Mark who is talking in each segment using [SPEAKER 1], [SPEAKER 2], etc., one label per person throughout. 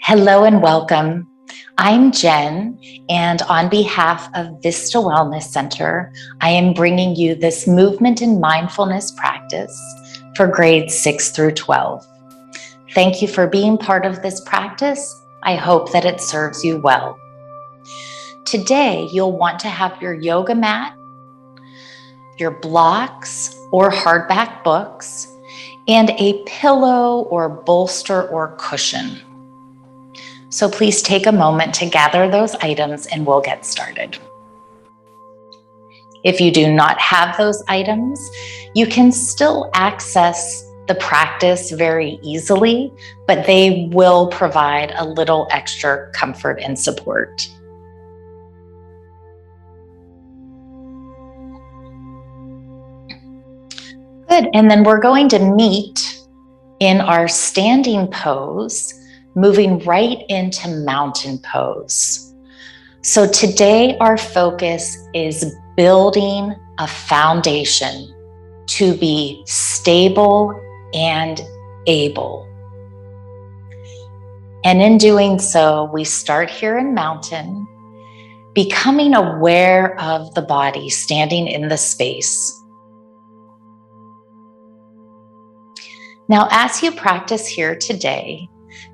[SPEAKER 1] Hello and welcome. I'm Jen, and on behalf of Vista Wellness Center, I am bringing you this movement and mindfulness practice for grades 6 through 12. Thank you for being part of this practice. I hope that it serves you well. Today, you'll want to have your yoga mat, your blocks or hardback books, and a pillow or bolster or cushion. So please take a moment to gather those items and we'll get started. If you do not have those items, you can still access the practice very easily, but they will provide a little extra comfort and support. Good, and then we're going to meet in our standing pose, moving right into mountain pose. So today our focus is building a foundation to be stable and able. And in doing so, we start here in mountain, becoming aware of the body standing in the space. Now, as you practice here today,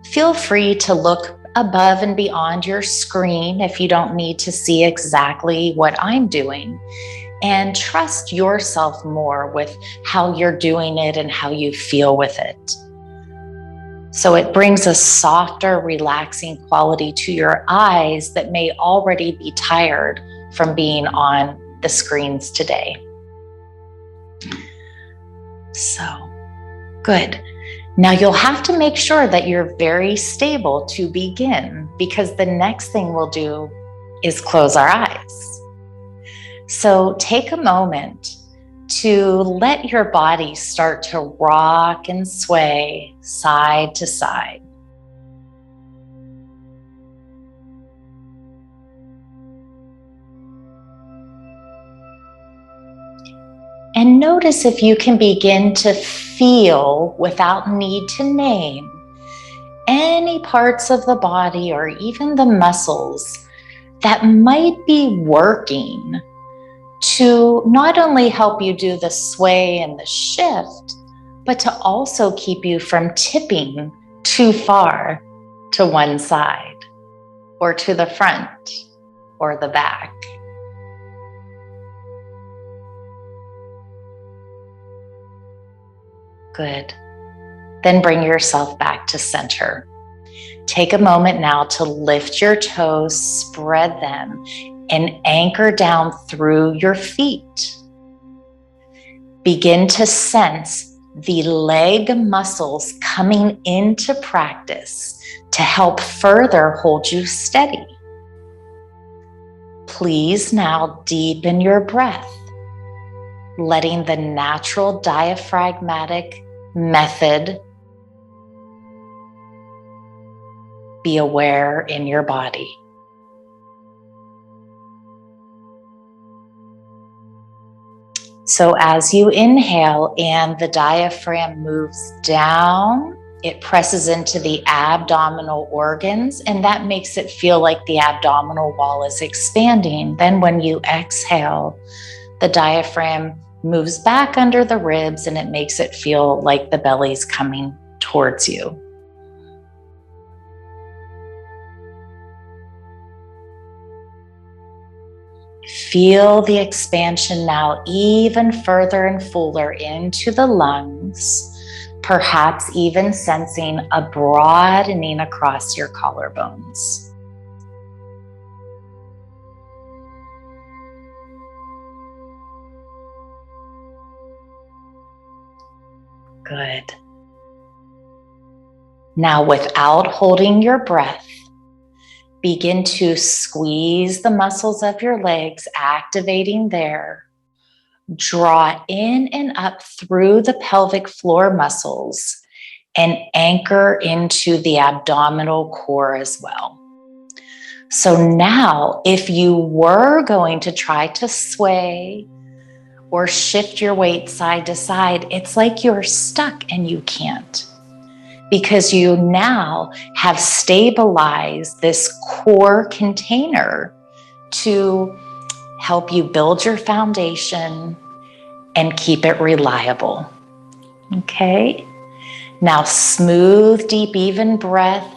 [SPEAKER 1] feel free to look above and beyond your screen if you don't need to see exactly what I'm doing, and trust yourself more with how you're doing it and how you feel with it. So it brings a softer, relaxing quality to your eyes that may already be tired from being on the screens today. So, good. Now you'll have to make sure that you're very stable to begin, because the next thing we'll do is close our eyes. So take a moment to let your body start to rock and sway side to side. And notice if you can begin to feel, without need to name, any parts of the body or even the muscles that might be working to not only help you do the sway and the shift, but to also keep you from tipping too far to one side or to the front or the back. Good. Then bring yourself back to center. Take a moment now to lift your toes, spread them, and anchor down through your feet. Begin to sense the leg muscles coming into practice to help further hold you steady. Please now deepen your breath, letting the natural diaphragmatic method be aware in your body. So as you inhale and the diaphragm moves down, it presses into the abdominal organs, and that makes it feel like the abdominal wall is expanding. Then when you exhale, the diaphragm moves back under the ribs and it makes it feel like the belly's coming towards you. Feel the expansion now even further and fuller into the lungs, perhaps even sensing a broadening across your collarbones. Good. Now, without holding your breath, begin to squeeze the muscles of your legs, activating there. Draw in and up through the pelvic floor muscles and anchor into the abdominal core as well. So now, if you were going to try to sway or shift your weight side to side, it's like you're stuck and you can't. because you now have stabilized this core container to help you build your foundation and keep it reliable. Okay? Now, smooth, deep, even breath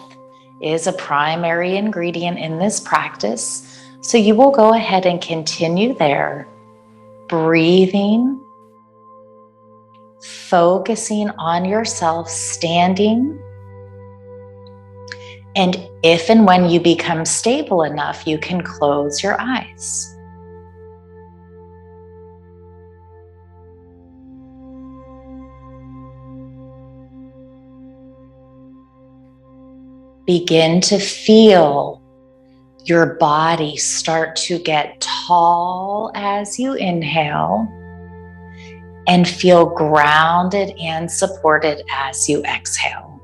[SPEAKER 1] is a primary ingredient in this practice. So you will go ahead and continue there, breathing, focusing on yourself, standing. And if and when you become stable enough, you can close your eyes. Begin to feel your body start to get tall as you inhale, and feel grounded and supported as you exhale.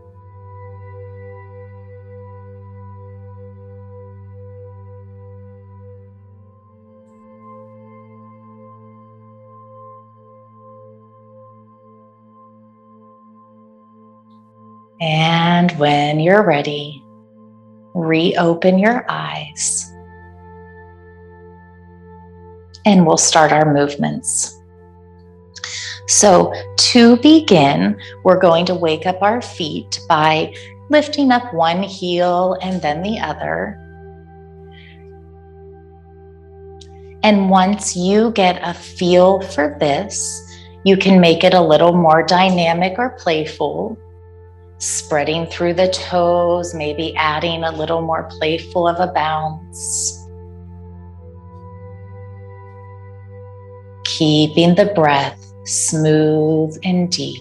[SPEAKER 1] And when you're ready, reopen your eyes. And we'll start our movements. So to begin, we're going to wake up our feet by lifting up one heel and then the other. And once you get a feel for this, you can make it a little more dynamic or playful, spreading through the toes, maybe adding a little more playful of a bounce. Keeping the breath smooth and deep.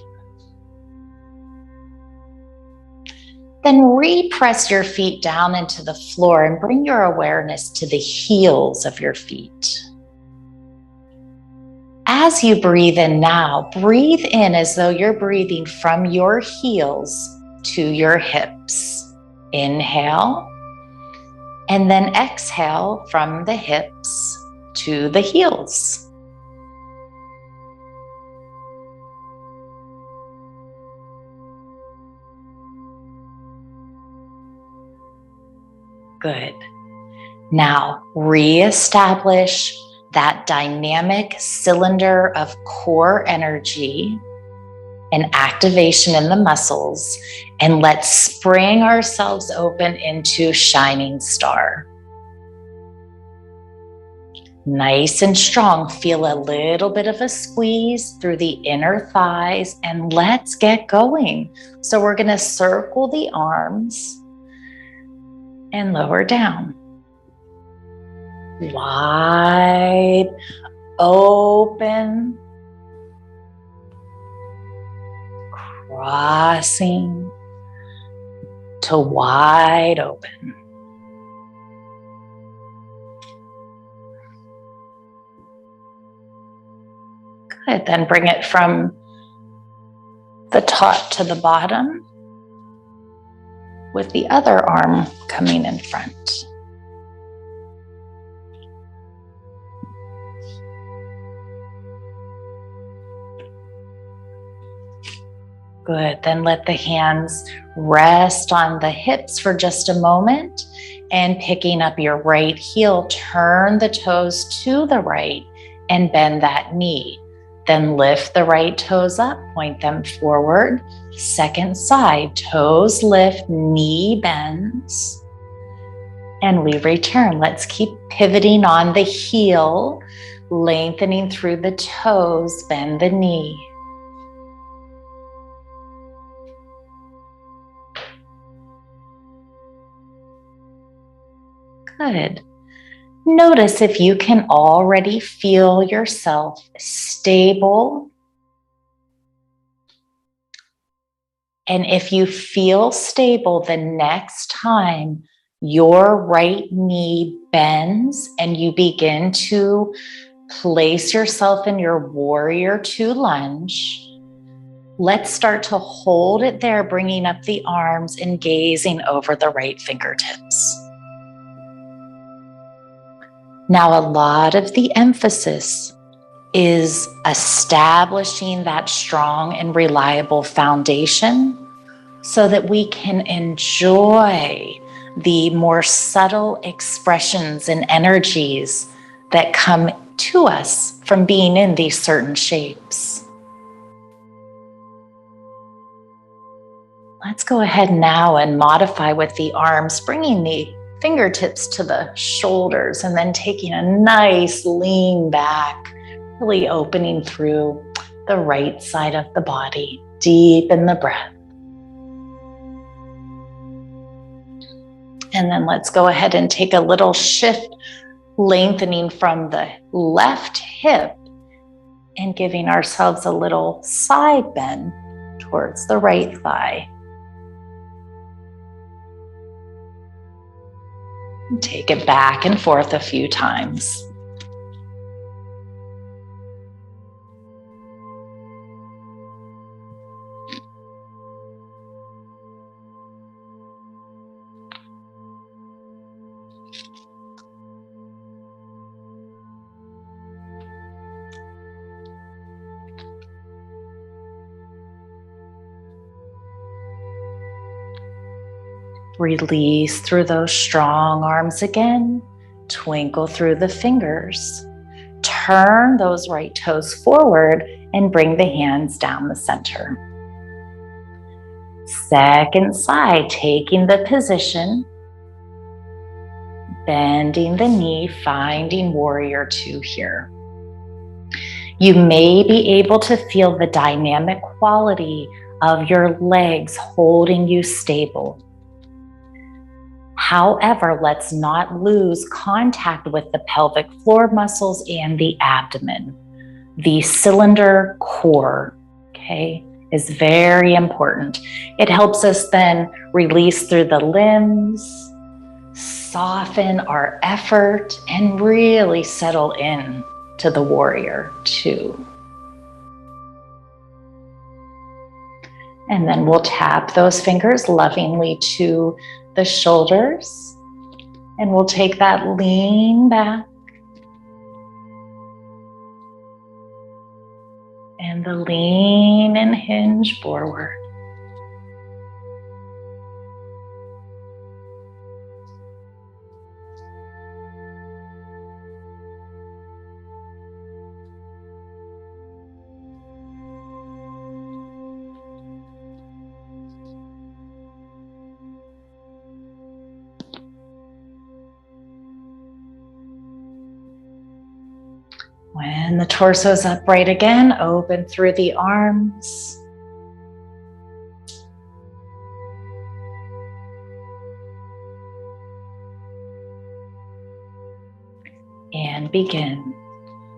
[SPEAKER 1] Then repress your feet down into the floor and bring your awareness to the heels of your feet. As you breathe in now, breathe in as though you're breathing from your heels to your hips. Inhale, and then exhale from the hips to the heels. Good. Now, reestablish that dynamic cylinder of core energy and activation in the muscles, and let's spring ourselves open into shining star. Nice and strong. Feel a little bit of a squeeze through the inner thighs, and let's get going. So we're going to circle the arms and lower down. Wide open. Crossing to wide open. Good. Then bring it from the top to the bottom, with the other arm coming in front. Good. Then let the hands rest on the hips for just a moment, and picking up your right heel, turn the toes to the right and bend that knee. Then lift the right toes up, point them forward. Second side, toes lift, knee bends. And we return. Let's keep pivoting on the heel, lengthening through the toes, bend the knee. Good. Notice if you can already feel yourself stable. And if you feel stable, the next time your right knee bends and you begin to place yourself in your warrior two lunge, let's start to hold it there, bringing up the arms and gazing over the right fingertips. Now, a lot of the emphasis is establishing that strong and reliable foundation so that we can enjoy the more subtle expressions and energies that come to us from being in these certain shapes. Let's go ahead now and modify with the arms, bringing the fingertips to the shoulders and then taking a nice lean back, really opening through the right side of the body. Deepen the breath. And then let's go ahead and take a little shift, lengthening from the left hip and giving ourselves a little side bend towards the right thigh. And take it back and forth a few times. Release through those strong arms again. Twinkle through the fingers. Turn those right toes forward and bring the hands down the center. Second side, taking the position. Bending the knee, finding warrior two here. You may be able to feel the dynamic quality of your legs holding you stable. However, let's not lose contact with the pelvic floor muscles and the abdomen. The cylinder core, okay, is very important. It helps us then release through the limbs, soften our effort, and really settle in to the warrior two. And then we'll tap those fingers lovingly to the shoulders, and we'll take that lean back and the lean and hinge forward. When the torso's upright again, open through the arms. And begin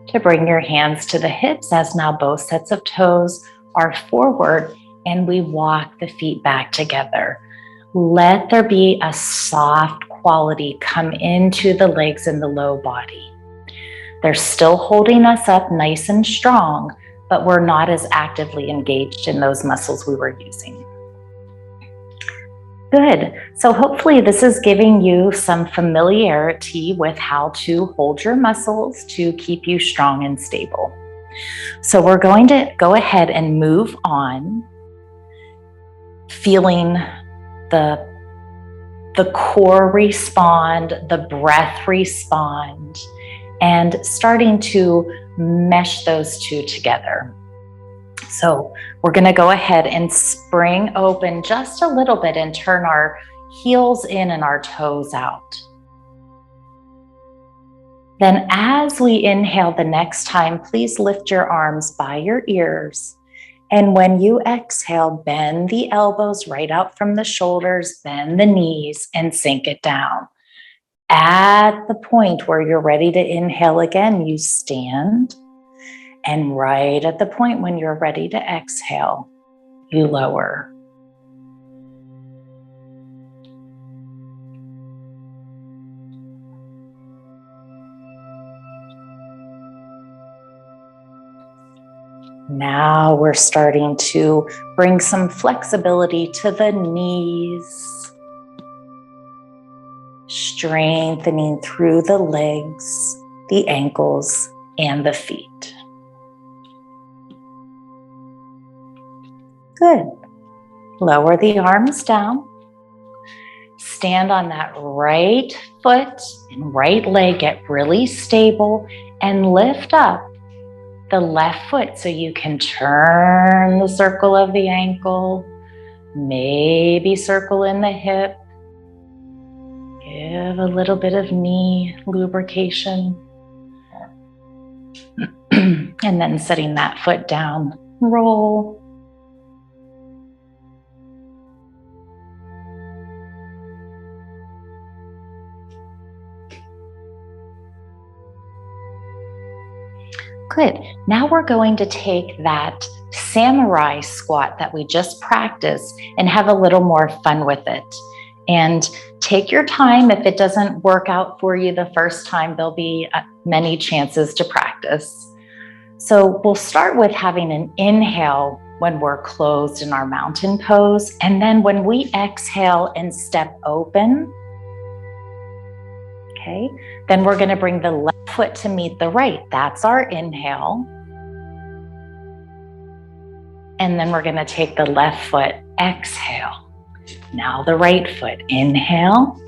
[SPEAKER 1] to bring your hands to the hips as now both sets of toes are forward and we walk the feet back together. Let there be a soft quality come into the legs and the low body. They're still holding us up nice and strong, but we're not as actively engaged in those muscles we were using. Good. So hopefully this is giving you some familiarity with how to hold your muscles to keep you strong and stable. So we're going to go ahead and move on, feeling the core respond, the breath respond, and starting to mesh those two together. So we're going to go ahead and spring open just a little bit and turn our heels in and our toes out. Then as we inhale the next time, please lift your arms by your ears. And when you exhale, bend the elbows right out from the shoulders, bend the knees, and sink it down. At the point where you're ready to inhale again, you stand. And right at the point when you're ready to exhale, you lower. Now we're starting to bring some flexibility to the knees. Strengthening through the legs, the ankles, and the feet. Good. Lower the arms down. Stand on that right foot and right leg, get really stable, and lift up the left foot so you can turn the circle of the ankle, maybe circle in the hip. Give a little bit of knee lubrication. And then setting that foot down, roll. Good. Now we're going to take that samurai squat that we just practiced and have a little more fun with it. And take your time. If it doesn't work out for you the first time, there'll be many chances to practice. So we'll start with having an inhale when we're closed in our mountain pose. And then when we exhale and step open, okay, then we're going to bring the left foot to meet the right. That's our inhale. And then we're going to take the left foot, exhale. Now the right foot, inhale,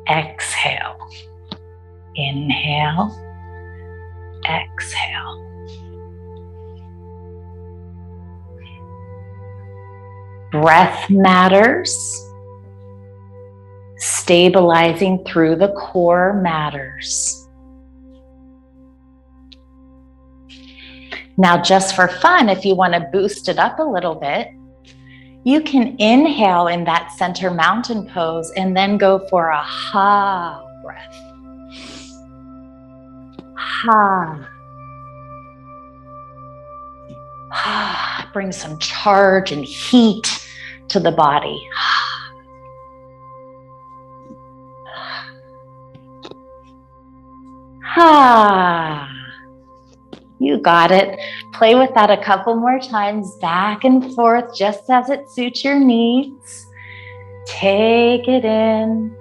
[SPEAKER 1] exhale, inhale, exhale. Breath matters. Stabilizing through the core matters. Now, just for fun, if you want to boost it up a little bit, you can inhale in that center mountain pose and then go for a ha breath. Ha. Ha. Bring some charge and heat to the body. Ha. You got it. Play with that a couple more times, back and forth, just as it suits your needs. Take it in.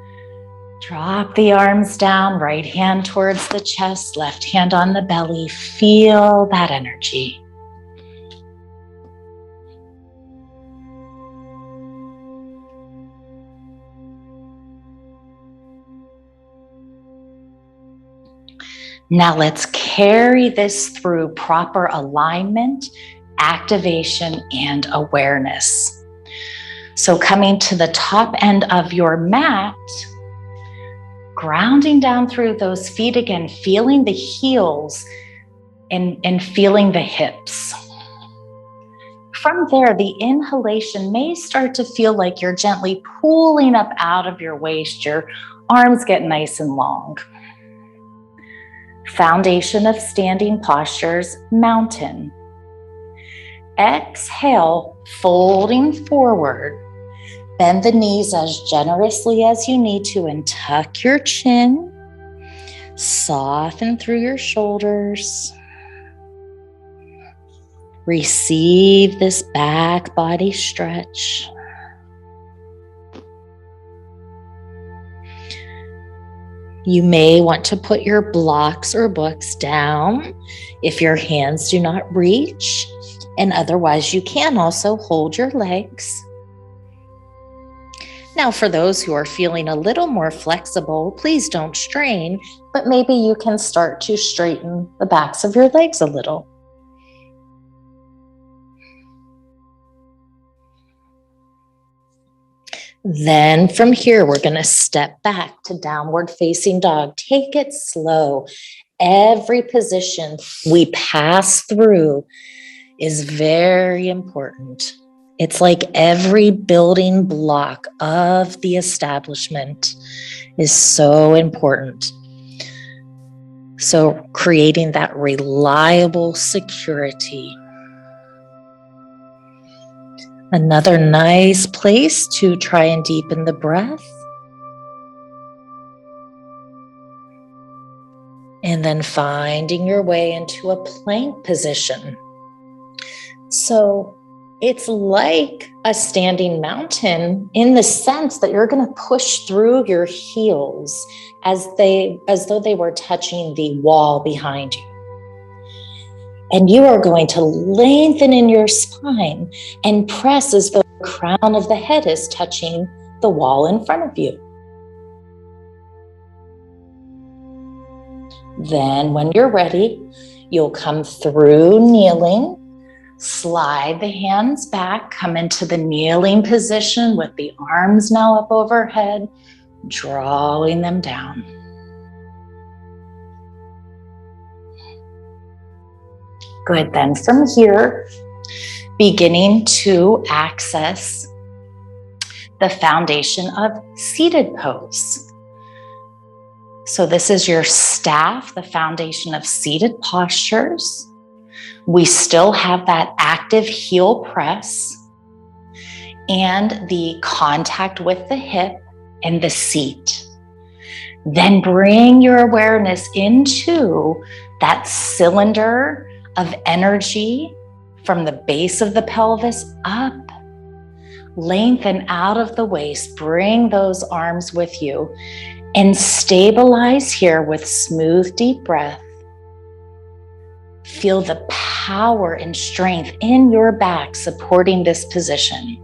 [SPEAKER 1] Drop the arms down, right hand towards the chest, left hand on the belly. Feel that energy. Now let's carry this through proper alignment, activation, and awareness. So coming to the top end of your mat, grounding down through those feet again, feeling the heels and feeling the hips. From there, the inhalation may start to feel like you're gently pulling up out of your waist. Your arms get nice and long. Foundation of standing postures, mountain. Exhale, folding forward. Bend the knees as generously as you need to and tuck your chin. Soften through your shoulders. Receive this back body stretch. You may want to put your blocks or books down if your hands do not reach, and otherwise you can also hold your legs. Now, for those who are feeling a little more flexible, please don't strain, but maybe you can start to straighten the backs of your legs a little. Then from here, we're going to step back to downward facing dog. Take it slow. Every position we pass through is very important. It's like every building block of the establishment is so important. So creating that reliable security. Another nice place to try and deepen the breath. And then finding your way into a plank position. So it's like a standing mountain in the sense that you're going to push through your heels as though they were touching the wall behind you. And you are going to lengthen in your spine and press as though the crown of the head is touching the wall in front of you. Then when you're ready, you'll come through kneeling, slide the hands back, come into the kneeling position with the arms now up overhead, drawing them down. Good, then from here, beginning to access the foundation of seated pose. So this is your staff, the foundation of seated postures. We still have that active heel press and the contact with the hip and the seat. Then bring your awareness into that cylinder of energy from the base of the pelvis up. Lengthen out of the waist, bring those arms with you, and stabilize here with smooth, deep breath. Feel the power and strength in your back supporting this position.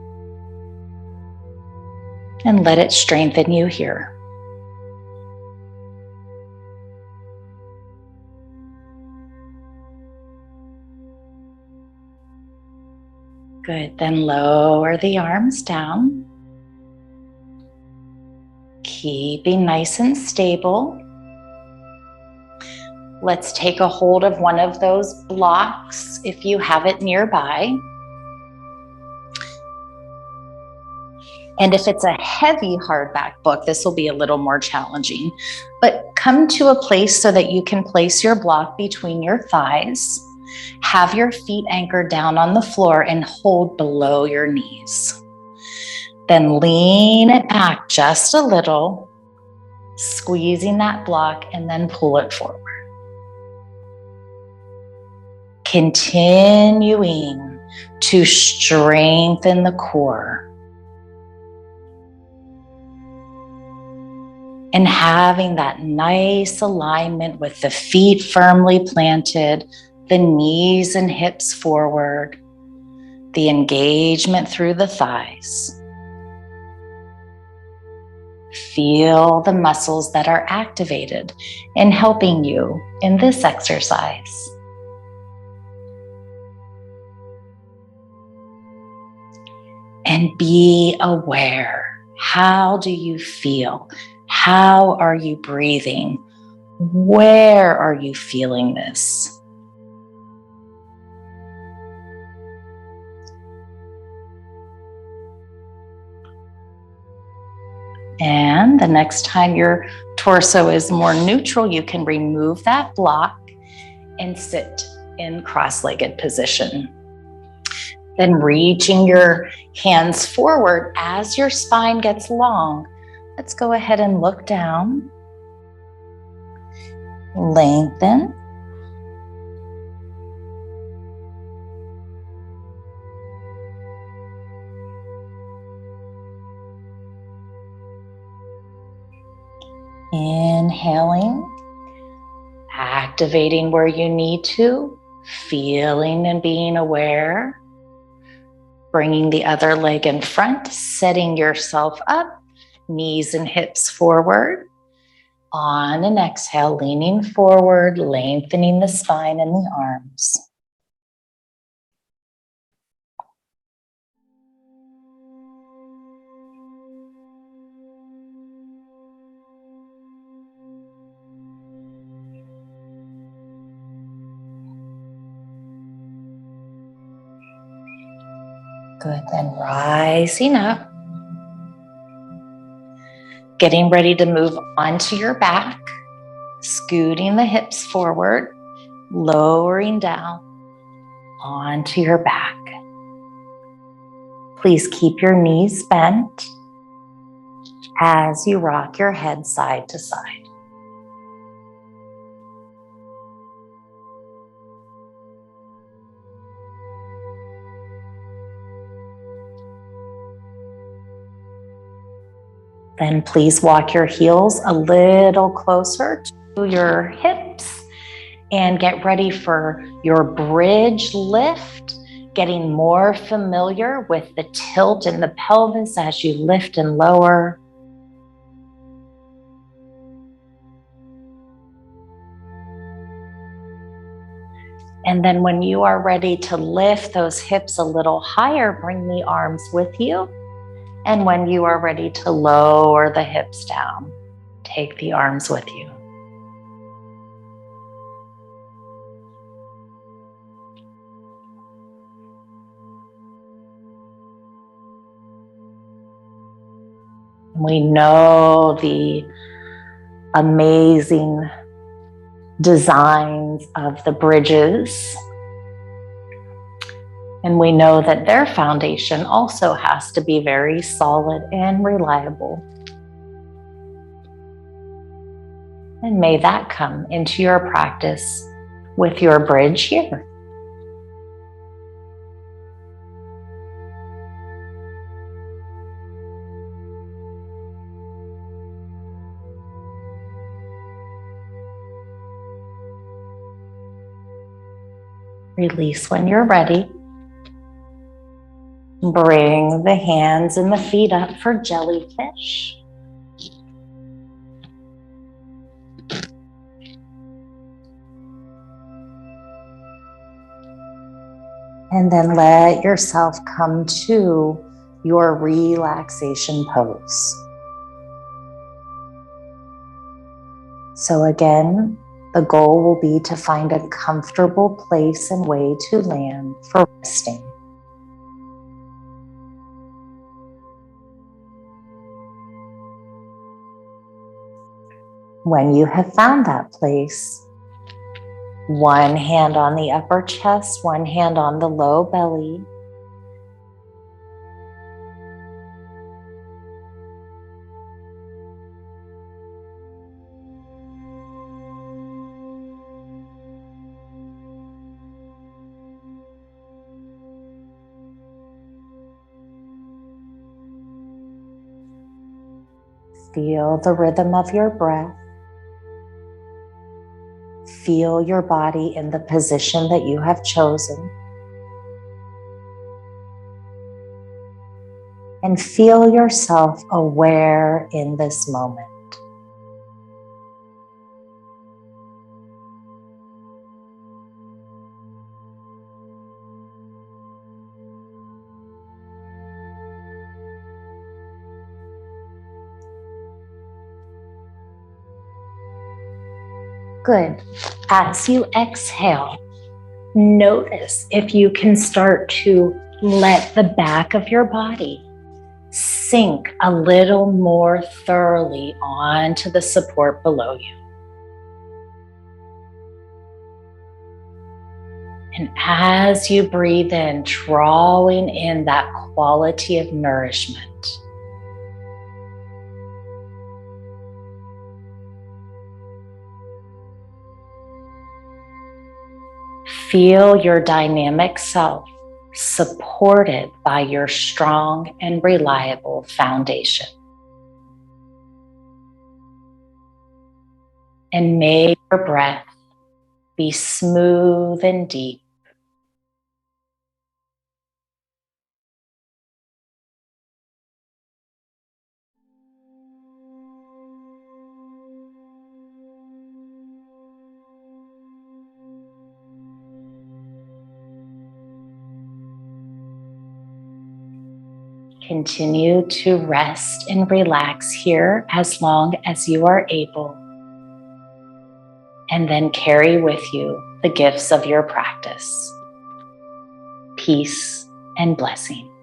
[SPEAKER 1] And let it strengthen you here. Good, then lower the arms down. Keeping nice and stable. Let's take a hold of one of those blocks if you have it nearby. And if it's a heavy hardback book, this will be a little more challenging. But come to a place so that you can place your block between your thighs. Have your feet anchored down on the floor and hold below your knees. Then lean it back just a little, squeezing that block, and then pull it forward. Continuing to strengthen the core. And having that nice alignment with the feet firmly planted, the knees and hips forward, the engagement through the thighs. Feel the muscles that are activated in helping you in this exercise. And be aware. How do you feel? How are you breathing? Where are you feeling this? And the next time your torso is more neutral, you can remove that block and sit in cross-legged position. Then reaching your hands forward as your spine gets long. Let's go ahead and look down. Lengthen. Inhaling, activating where you need to, feeling and being aware. Bringing the other leg in front, setting yourself up, knees and hips forward. On an exhale, leaning forward, lengthening the spine and the arms. Good, then rising up. Getting ready to move onto your back, scooting the hips forward, lowering down onto your back. Please keep your knees bent as you rock your head side to side. Then please walk your heels a little closer to your hips And get ready for your bridge lift, getting more familiar with the tilt in the pelvis as you lift and lower. And then when you are ready to lift those hips a little higher, bring the arms with you. And when you are ready to lower the hips down, take the arms with you. We know the amazing designs of the bridges. And we know that their foundation also has to be very solid and reliable. And may that come into your practice with your bridge here. Release when you're ready. Bring the hands and the feet up for jellyfish. And then let yourself come to your relaxation pose. So again, the goal will be to find a comfortable place and way to land for resting. When you have found that place, one hand on the upper chest, one hand on the low belly. Feel the rhythm of your breath. Feel your body in the position that you have chosen. And feel yourself aware in this moment. Good. As you exhale, notice if you can start to let the back of your body sink a little more thoroughly onto the support below you. And as you breathe in, drawing in that quality of nourishment. Feel your dynamic self supported by your strong and reliable foundation. And may your breath be smooth and deep. Continue to rest and relax here as long as you are able. And then carry with you the gifts of your practice. Peace and blessing.